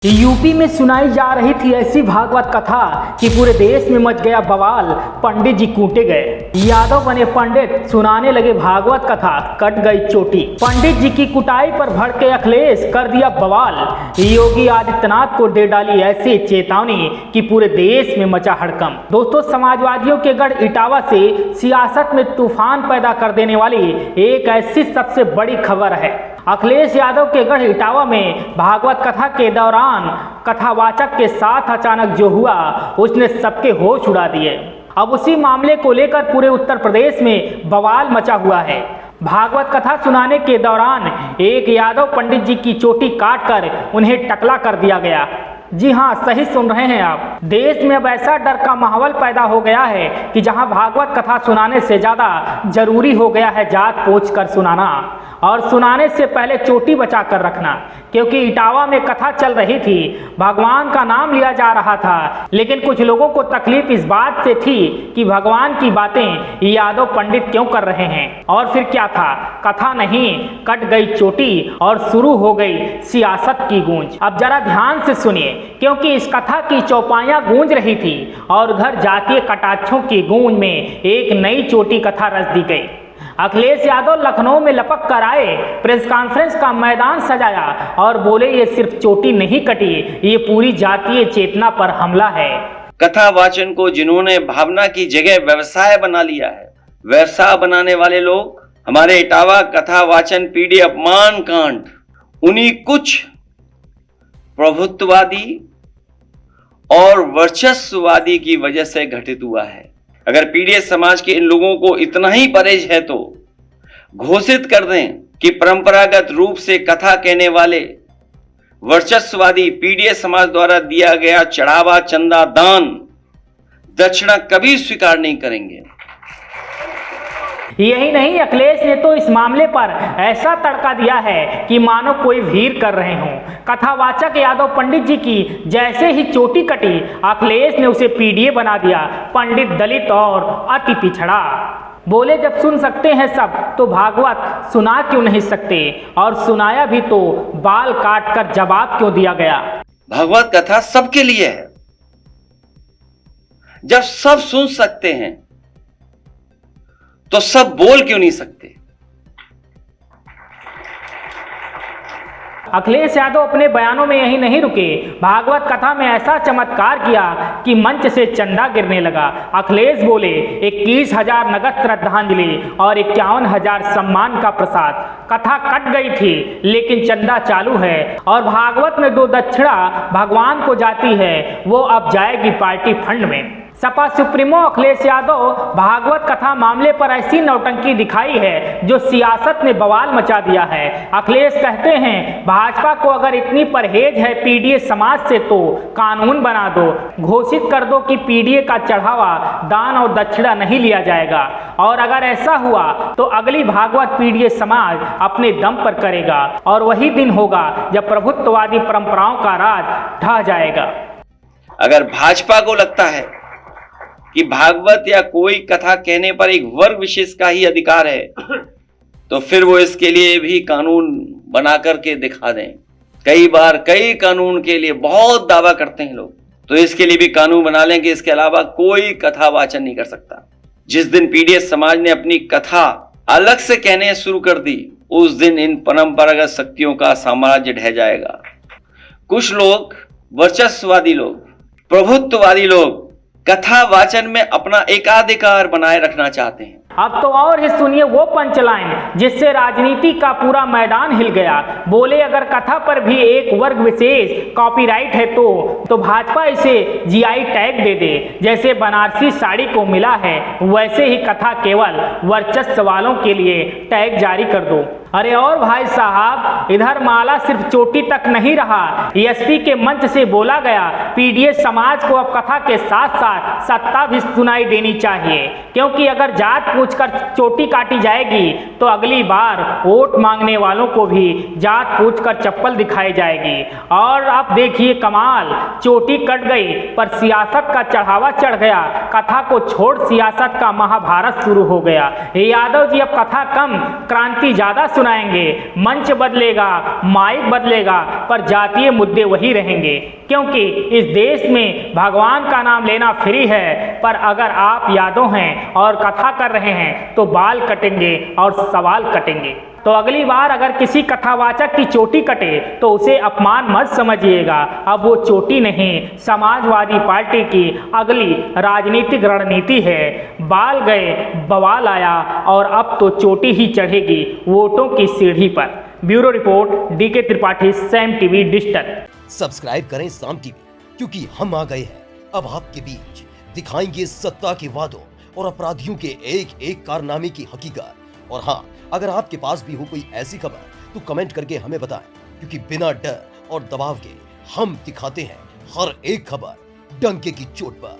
UP में सुनाई जा रही थी ऐसी भागवत कथा कि पूरे देश में मच गया बवाल। पंडित जी कूटे गए, यादव बने पंडित, सुनाने लगे भागवत कथा, कट गई चोटी। पंडित जी की कुटाई पर भड़के अखिलेश, कर दिया बवाल। योगी आदित्यनाथ को दे डाली ऐसी चेतावनी कि पूरे देश में मचा हड़कंप। दोस्तों, समाजवादियों के गढ़ इटावा से सियासत में तूफान पैदा कर देने वाली एक ऐसी सबसे बड़ी खबर है। अखिलेश यादव के गढ़ इटावा में भागवत कथा के दौरान कथावाचक के साथ अचानक जो हुआ उसने सबके होश उड़ा दिए। अब उसी मामले को लेकर पूरे उत्तर प्रदेश में बवाल मचा हुआ है। भागवत कथा सुनाने के दौरान एक यादव पंडित जी की चोटी काटकर उन्हें टकला कर दिया गया। जी हाँ, सही सुन रहे हैं आप। देश में अब ऐसा डर का माहौल पैदा हो गया है कि जहां भागवत कथा सुनाने से ज़्यादा जरूरी हो गया है जात पोंछ कर सुनाना और सुनाने से पहले चोटी बचा कर रखना। क्योंकि इटावा में कथा चल रही थी, भगवान का नाम लिया जा रहा था, लेकिन कुछ लोगों को तकलीफ इस बात से थी कि भगवान की बातें यादव पंडित क्यों कर रहे हैं। और फिर क्या था, कथा नहीं, कट गई चोटी और शुरू हो गई सियासत की गूंज। अब जरा ध्यान से सुनिए, क्योंकि इस कथा की चौपाइयां गूंज रही थी और उधर जातीय कटाक्षों की गूंज में एक नई चोटी कथा रच दी गई। अखिलेश यादव लखनऊ में लपक कर आए, प्रेस कॉन्फ्रेंस का मैदान सजाया और बोले ये सिर्फ चोटी नहीं कटी, ये पूरी जातीय चेतना पर हमला है। कथा वाचन को जिन्होंने भावना की जगह व्यवसाय बना लिया है, व्यवसाय बनाने वाले लोग हमारे इटावा कथा वाचन पीढ़ी अपमान कांड उन्हीं कुछ प्रभुत्ववादी और वर्चस्ववादी की वजह से घटित हुआ है। अगर पीड़ित समाज के इन लोगों को इतना ही परहेज है तो घोषित कर दें कि परंपरागत रूप से कथा कहने वाले वर्चस्ववादी पीड़ित समाज द्वारा दिया गया चढ़ावा, चंदा, दान, दक्षिणा कभी स्वीकार नहीं करेंगे। यही नहीं, अखिलेश ने तो इस मामले पर ऐसा तड़का दिया है कि मानो कोई भीड़ कर रहे हों। कथावाचक यादव पंडित जी की जैसे ही चोटी कटी, अखिलेश ने उसे पीडीए बना दिया, पंडित, दलित और अति पिछड़ा। बोले जब सुन सकते हैं सब तो भागवत सुना क्यों नहीं सकते, और सुनाया भी तो बाल काट कर जवाब क्यों दिया गया। भागवत कथा सबके लिए है। जब सब सुन सकते हैं तो सब बोल क्यों नहीं सकते। अखिलेश यादव अपने बयानों में यही नहीं रुके, भागवत कथा में ऐसा चमत्कार किया कि मंच से चंदा गिरने लगा। अखिलेश बोले 21,000 नगद श्रद्धांजलि और 51,000 सम्मान का प्रसाद। कथा कट गई थी लेकिन चंदा चालू है और भागवत में 2 दक्षिणा भगवान को जाती है, वो अब जाएगी पार्टी फंड में। सपा सुप्रीमो अखिलेश यादव भागवत कथा मामले पर ऐसी नौटंकी दिखाई है जो सियासत में बवाल मचा दिया है। अखिलेश कहते हैं भाजपा को अगर इतनी परहेज है पीडीए समाज से तो कानून बना दो, घोषित कर दो कि पीडीए का चढ़ावा, दान और दक्षिणा नहीं लिया जाएगा। और अगर ऐसा हुआ तो अगली भागवत पीडीए समाज अपने दम पर करेगा और वही दिन होगा जब प्रभुत्ववादी परंपराओं का राज ढह जाएगा। अगर भाजपा को लगता है कि भागवत या कोई कथा कहने पर एक वर्ग विशेष का ही अधिकार है तो फिर वो इसके लिए भी कानून बना करके दिखा दें। कई बार कई कानून के लिए बहुत दावा करते हैं लोग, तो इसके लिए भी कानून बना लें कि इसके अलावा कोई कथा वाचन नहीं कर सकता। जिस दिन पीड़ित समाज ने अपनी कथा अलग से कहने शुरू कर दी, उस दिन इन परंपरागत शक्तियों का साम्राज्य ढह जाएगा। कुछ लोग, वर्चस्ववादी लोग, प्रभुत्ववादी लोग कथा वाचन में अपना एकाधिकार बनाए रखना चाहते हैं। अब तो और ही सुनिए वो पंचलाइन जिससे राजनीति का पूरा मैदान हिल गया। बोले अगर कथा पर भी एक वर्ग विशेष कॉपीराइट है तो भाजपा इसे जीआई टैग दे दे। जैसे बनारसी साड़ी को मिला है वैसे ही कथा केवल वर्चस्व वालों के लिए टैग जारी कर दो। अरे और भाई साहब, इधर माला सिर्फ चोटी तक नहीं रहा, एसपी के मंच से बोला गया पीडीए समाज को अब कथा के साथ साथ सत्ता भी सुनाई देनी चाहिए, क्योंकि अगर जात पूछकर चोटी काटी जाएगी तो अगली बार वोट मांगने वालों को भी जात पूछकर चप्पल दिखाई जाएगी। और अब देखिए कमाल, चोटी कट गई पर सियासत का चढ़ावा चढ़ गया। कथा को छोड़ सियासत का महाभारत शुरू हो गया। यादव जी अब कथा कम, क्रांति ज्यादा सुनाएंगे। मंच बदलेगा, माइक बदलेगा, पर जातीय मुद्दे वही रहेंगे, क्योंकि इस देश में भगवान का नाम लेना फ्री है। पर अगर आप यादव हैं और कथा कर रहे हैं तो बाल कटेंगे और सवाल कटेंगे। तो अगली बार अगर किसी कथावाचक की चोटी कटे तो उसे अपमान मत समझिएगा। अब वो चोटी नहीं, समाजवादी पार्टी की अगली राजनीतिक रणनीति है। बाल गए, बवाल आया और अब तो चोटी ही चढ़ेगी वोटों की सीढ़ी पर। Bureau report, DK Tripathi, Saam TV digital. Subscribe करें साम टीवी, क्योंकि हम आ गए हैं अब आपके बीच, दिखाएंगे सत्ता के वादों और अपराधियों के एक एक कारनामे की हकीकत। और हाँ, अगर आपके पास भी हो कोई ऐसी खबर तो कमेंट करके हमें बताएं, क्योंकि बिना डर और दबाव के हम दिखाते हैं हर एक खबर डंके की चोट पर।